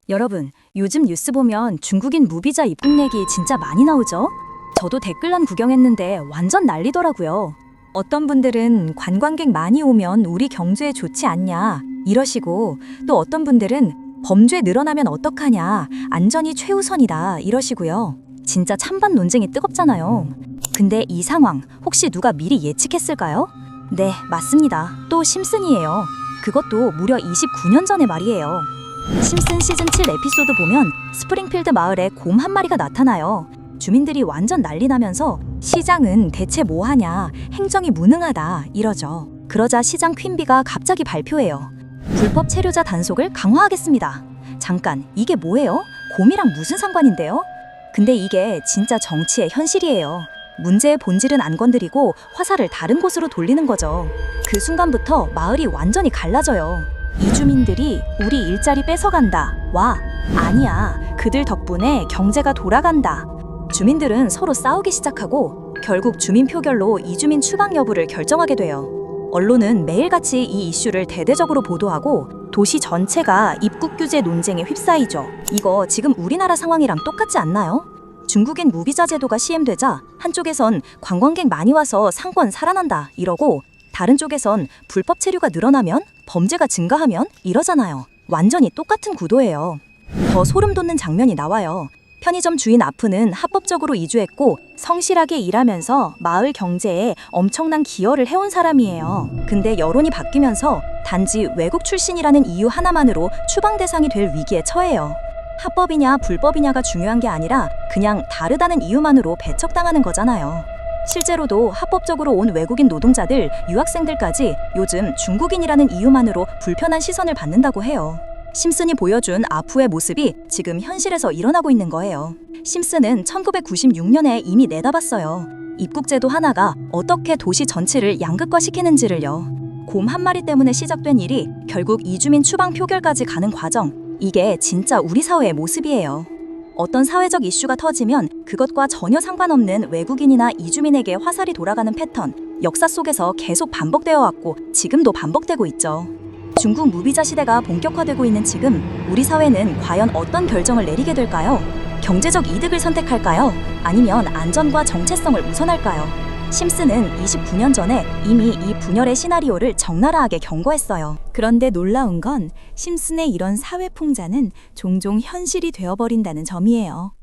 여러분, 요즘 뉴스 보면 중국인 무비자 입국 얘기 진짜 많이 나오죠? 저도 댓글란 구경했는데 완전 난리더라고요. 어떤 분들은 관광객 많이 오면 우리 경제에 좋지 않냐 이러시고, 또 어떤 분들은 범죄 늘어나면 어떡하냐, 안전이 최우선이다 이러시고요. 진짜 찬반 논쟁이 뜨겁잖아요. 근데 이 상황 혹시 누가 미리 예측했을까요? 네, 맞습니다. 또 심슨이에요. 그것도 무려 29년 전의 말이에요. 심슨 시즌 7 에피소드 보면 스프링필드 마을에 곰 한 마리가 나타나요. 주민들이 완전 난리 나면서 시장은 대체 뭐하냐, 행정이 무능하다 이러죠. 그러자 시장 퀸비가 갑자기 발표해요. 불법 체류자 단속을 강화하겠습니다. 잠깐, 이게 뭐예요? 곰이랑 무슨 상관인데요? 근데 이게 진짜 정치의 현실이에요. 문제의 본질은 안 건드리고 화살을 다른 곳으로 돌리는 거죠. 그 순간부터 마을이 완전히 갈라져요. 이주민들이 우리 일자리 뺏어간다, 와, 아니야, 그들 덕분에 경제가 돌아간다. 주민들은 서로 싸우기 시작하고 결국 주민 표결로 이주민 추방 여부를 결정하게 돼요. 언론은 매일같이 이 이슈를 대대적으로 보도하고 도시 전체가 입국 규제 논쟁에 휩싸이죠. 이거 지금 우리나라 상황이랑 똑같지 않나요? 중국인 무비자 제도가 시행되자 한쪽에선 관광객 많이 와서 상권 살아난다 이러고, 다른 쪽에선 불법 체류가 늘어나면, 범죄가 증가하면 이러잖아요. 완전히 똑같은 구도예요. 더 소름 돋는 장면이 나와요. 편의점 주인 아프는 합법적으로 이주했고 성실하게 일하면서 마을 경제에 엄청난 기여를 해온 사람이에요. 근데 여론이 바뀌면서 단지 외국 출신이라는 이유 하나만으로 추방 대상이 될 위기에 처해요. 합법이냐 불법이냐가 중요한 게 아니라 그냥 다르다는 이유만으로 배척당하는 거잖아요. 실제로도 합법적으로 온 외국인 노동자들, 유학생들까지 요즘 중국인이라는 이유만으로 불편한 시선을 받는다고 해요. 심슨이 보여준 아프의 모습이 지금 현실에서 일어나고 있는 거예요. 심슨은 1996년에 이미 내다봤어요. 입국제도 하나가 어떻게 도시 전체를 양극화시키는지를요. 곰 한 마리 때문에 시작된 일이 결국 이주민 추방 표결까지 가는 과정, 이게 진짜 우리 사회의 모습이에요. 어떤 사회적 이슈가 터지면 그것과 전혀 상관없는 외국인이나 이주민에게 화살이 돌아가는 패턴, 역사 속에서 계속 반복되어 왔고 지금도 반복되고 있죠. 중국 무비자 시대가 본격화되고 있는 지금, 우리 사회는 과연 어떤 결정을 내리게 될까요? 경제적 이득을 선택할까요? 아니면 안전과 정체성을 우선할까요? 심슨은 29년 전에 이미 이 분열의 시나리오를 적나라하게 경고했어요. 그런데 놀라운 건 심슨의 이런 사회 풍자는 종종 현실이 되어버린다는 점이에요.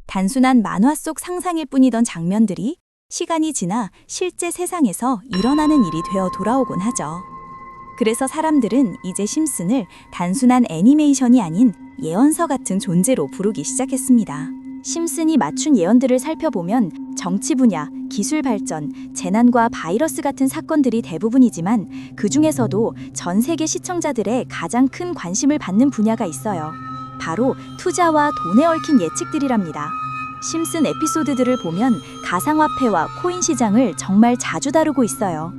단순한 만화 속 상상일 뿐이던 장면들이 시간이 지나 실제 세상에서 일어나는 일이 되어 돌아오곤 하죠. 그래서 사람들은 이제 심슨을 단순한 애니메이션이 아닌 예언서 같은 존재로 부르기 시작했습니다. 심슨이 맞춘 예언들을 살펴보면 정치 분야, 기술 발전, 재난과 바이러스 같은 사건들이 대부분이지만 그 중에서도 전 세계 시청자들의 가장 큰 관심을 받는 분야가 있어요. 바로 투자와 돈에 얽힌 예측들이랍니다. 심슨 에피소드들을 보면 가상화폐와 코인 시장을 정말 자주 다루고 있어요.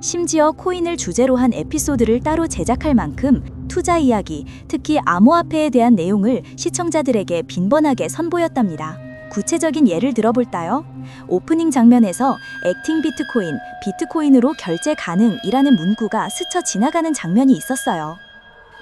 심지어 코인을 주제로 한 에피소드를 따로 제작할 만큼 투자 이야기, 특히 암호화폐에 대한 내용을 시청자들에게 빈번하게 선보였답니다. 구체적인 예를 들어볼까요? 오프닝 장면에서 액팅 비트코인, 비트코인으로 결제 가능이라는 문구가 스쳐 지나가는 장면이 있었어요.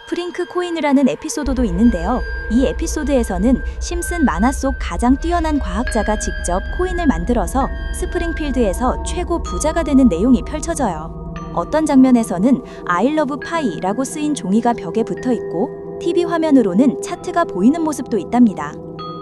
프링크 코인이라는 에피소드도 있는데요. 이 에피소드에서는 심슨 만화 속 가장 뛰어난 과학자가 직접 코인을 만들어서 스프링필드에서 최고 부자가 되는 내용이 펼쳐져요. 어떤 장면에서는 I love pie라고 쓰인 종이가 벽에 붙어 있고 TV 화면으로는 차트가 보이는 모습도 있답니다.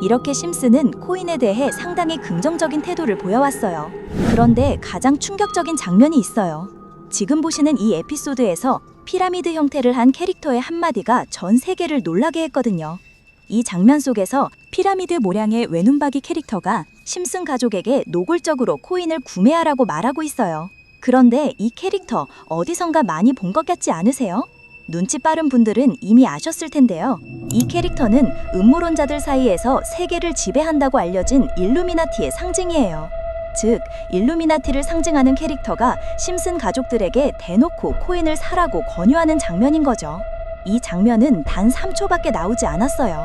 이렇게 심슨은 코인에 대해 상당히 긍정적인 태도를 보여왔어요. 그런데 가장 충격적인 장면이 있어요. 지금 보시는 이 에피소드에서 피라미드 형태를 한 캐릭터의 한마디가 전 세계를 놀라게 했거든요. 이 장면 속에서 피라미드 모양의 외눈박이 캐릭터가 심슨 가족에게 노골적으로 코인을 구매하라고 말하고 있어요. 그런데 이 캐릭터 어디선가 많이 본 것 같지 않으세요? 눈치 빠른 분들은 이미 아셨을 텐데요. 이 캐릭터는 음모론자들 사이에서 세계를 지배한다고 알려진 일루미나티의 상징이에요. 즉, 일루미나티를 상징하는 캐릭터가 심슨 가족들에게 대놓고 코인을 사라고 권유하는 장면인 거죠. 이 장면은 단 3초밖에 나오지 않았어요.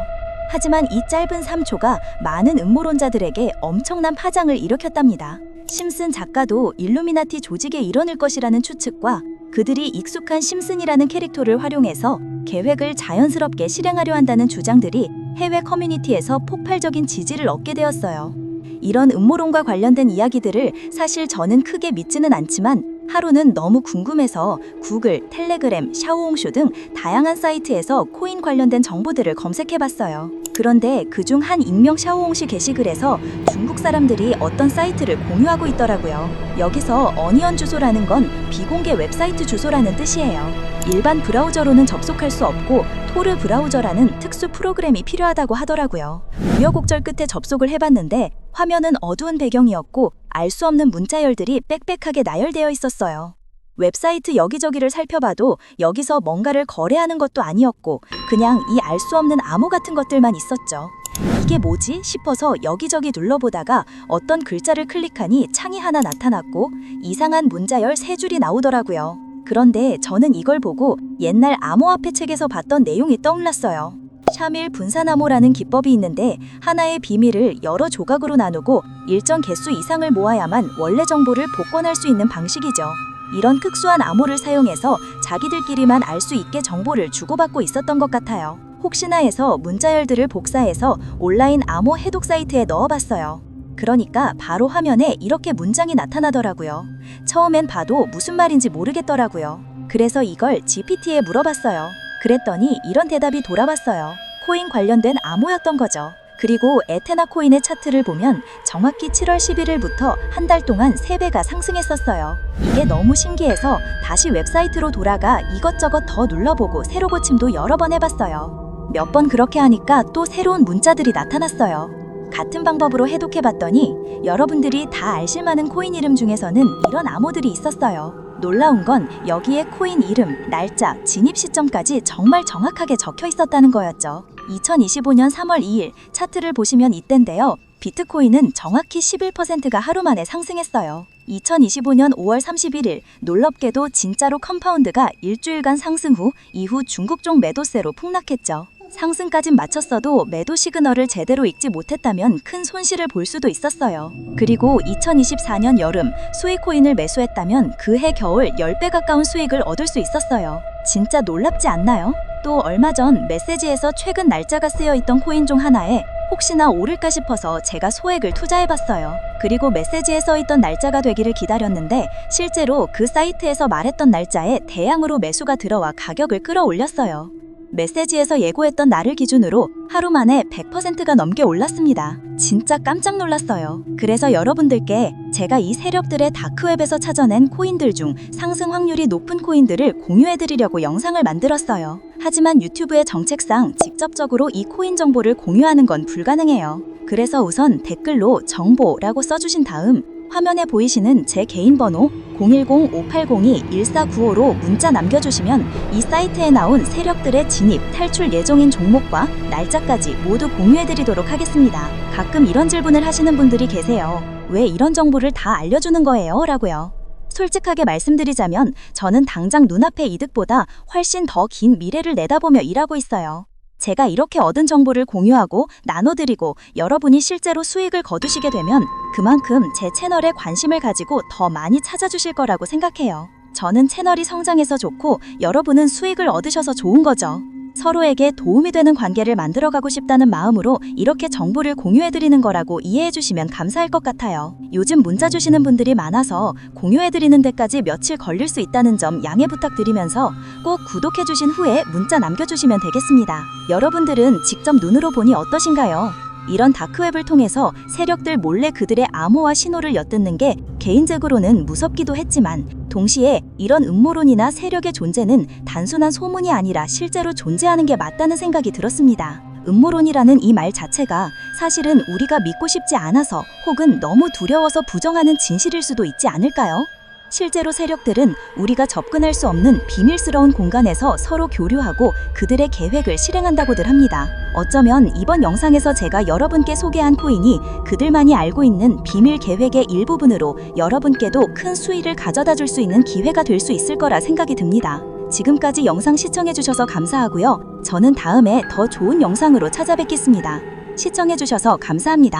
하지만 이 짧은 3초가 많은 음모론자들에게 엄청난 파장을 일으켰답니다. 심슨 작가도 일루미나티 조직의 일원일 것이라는 추측과 그들이 익숙한 심슨이라는 캐릭터를 활용해서 계획을 자연스럽게 실행하려 한다는 주장들이 해외 커뮤니티에서 폭발적인 지지를 얻게 되었어요. 이런 음모론과 관련된 이야기들을 사실 저는 크게 믿지는 않지만 하루는 너무 궁금해서 구글, 텔레그램, 샤오홍쇼 등 다양한 사이트에서 코인 관련된 정보들을 검색해봤어요. 그런데 그중 한 익명 샤오홍시 게시글에서 중국 사람들이 어떤 사이트를 공유하고 있더라고요. 여기서 어니언 주소라는 건 비공개 웹사이트 주소라는 뜻이에요. 일반 브라우저로는 접속할 수 없고 토르 브라우저라는 특수 프로그램이 필요하다고 하더라고요. 우여곡절 끝에 접속을 해봤는데 화면은 어두운 배경이었고 알 수 없는 문자열들이 빽빽하게 나열되어 있었어요. 웹사이트 여기저기를 살펴봐도 여기서 뭔가를 거래하는 것도 아니었고 그냥 이 알 수 없는 암호 같은 것들만 있었죠. 이게 뭐지 싶어서 여기저기 눌러보다가 어떤 글자를 클릭하니 창이 하나 나타났고 이상한 문자열 3줄이 나오더라고요. 그런데 저는 이걸 보고 옛날 암호화폐 책에서 봤던 내용이 떠올랐어요. 샤밀 분산암호라는 기법이 있는데 하나의 비밀을 여러 조각으로 나누고 일정 개수 이상을 모아야만 원래 정보를 복권할 수 있는 방식이죠. 이런 특수한 암호를 사용해서 자기들끼리만 알 수 있게 정보를 주고받고 있었던 것 같아요. 혹시나 해서 문자열들을 복사해서 온라인 암호 해독 사이트에 넣어봤어요. 그러니까 바로 화면에 이렇게 문장이 나타나더라고요. 처음엔 봐도 무슨 말인지 모르겠더라고요. 그래서 이걸 GPT에 물어봤어요. 그랬더니 이런 대답이 돌아왔어요. 코인 관련된 암호였던 거죠. 그리고 에테나 코인의 차트를 보면 정확히 7월 11일부터 한 달 동안 3배가 상승했었어요. 이게 너무 신기해서 다시 웹사이트로 돌아가 이것저것 더 눌러보고 새로 고침도 여러 번 해봤어요. 몇 번 그렇게 하니까 또 새로운 문자들이 나타났어요. 같은 방법으로 해독해봤더니 여러분들이 다 알실 만한 코인 이름 중에서는 이런 암호들이 있었어요. 놀라운 건 여기에 코인 이름, 날짜, 진입 시점까지 정말 정확하게 적혀 있었다는 거였죠. 2025년 3월 2일 차트를 보시면 이땐데요. 비트코인은 정확히 11%가 하루 만에 상승했어요. 2025년 5월 31일 놀랍게도 진짜로 컴파운드가 일주일간 상승 후 이후 중국종 매도세로 폭락했죠. 상승까진 마쳤어도 매도 시그널을 제대로 읽지 못했다면 큰 손실을 볼 수도 있었어요. 그리고 2024년 여름 수익코인을 매수했다면 그해 겨울 10배 가까운 수익을 얻을 수 있었어요. 진짜 놀랍지 않나요? 또 얼마 전 메시지에서 최근 날짜가 쓰여 있던 코인 중 하나에 혹시나 오를까 싶어서 제가 소액을 투자해봤어요. 그리고 메시지에 써 있던 날짜가 되기를 기다렸는데 실제로 그 사이트에서 말했던 날짜에 대량으로 매수가 들어와 가격을 끌어올렸어요. 메시지에서 예고했던 날을 기준으로 하루 만에 100%가 넘게 올랐습니다. 진짜 깜짝 놀랐어요. 그래서 여러분들께 제가 이 세력들의 다크웹에서 찾아낸 코인들 중 상승 확률이 높은 코인들을 공유해드리려고 영상을 만들었어요. 하지만 유튜브의 정책상 직접적으로 이 코인 정보를 공유하는 건 불가능해요. 그래서 우선 댓글로 정보라고 써주신 다음 화면에 보이시는 제 개인 번호 010-580-1495로 문자 남겨주시면 이 사이트에 나온 세력들의 진입, 탈출 예정인 종목과 날짜까지 모두 공유해드리도록 하겠습니다. 가끔 이런 질문을 하시는 분들이 계세요. 왜 이런 정보를 다 알려주는 거예요? 라고요. 솔직하게 말씀드리자면 저는 당장 눈앞의 이득보다 훨씬 더 긴 미래를 내다보며 일하고 있어요. 제가 이렇게 얻은 정보를 공유하고 나눠드리고 여러분이 실제로 수익을 거두시게 되면 그만큼 제 채널에 관심을 가지고 더 많이 찾아주실 거라고 생각해요. 저는 채널이 성장해서 좋고 여러분은 수익을 얻으셔서 좋은 거죠. 서로에게 도움이 되는 관계를 만들어가고 싶다는 마음으로 이렇게 정보를 공유해드리는 거라고 이해해주시면 감사할 것 같아요. 요즘 문자 주시는 분들이 많아서 공유해드리는 데까지 며칠 걸릴 수 있다는 점 양해 부탁드리면서 꼭 구독해주신 후에 문자 남겨주시면 되겠습니다. 여러분들은 직접 눈으로 보니 어떠신가요? 이런 다크웹을 통해서 세력들 몰래 그들의 암호와 신호를 엿듣는 게 개인적으로는 무섭기도 했지만 동시에 이런 음모론이나 세력의 존재는 단순한 소문이 아니라 실제로 존재하는 게 맞다는 생각이 들었습니다. 음모론이라는 이 말 자체가 사실은 우리가 믿고 싶지 않아서 혹은 너무 두려워서 부정하는 진실일 수도 있지 않을까요? 실제로 세력들은 우리가 접근할 수 없는 비밀스러운 공간에서 서로 교류하고 그들의 계획을 실행한다고들 합니다. 어쩌면 이번 영상에서 제가 여러분께 소개한 코인이 그들만이 알고 있는 비밀 계획의 일부분으로 여러분께도 큰 수익을 가져다 줄 수 있는 기회가 될 수 있을 거라 생각이 듭니다. 지금까지 영상 시청해주셔서 감사하고요. 저는 다음에 더 좋은 영상으로 찾아뵙겠습니다. 시청해주셔서 감사합니다.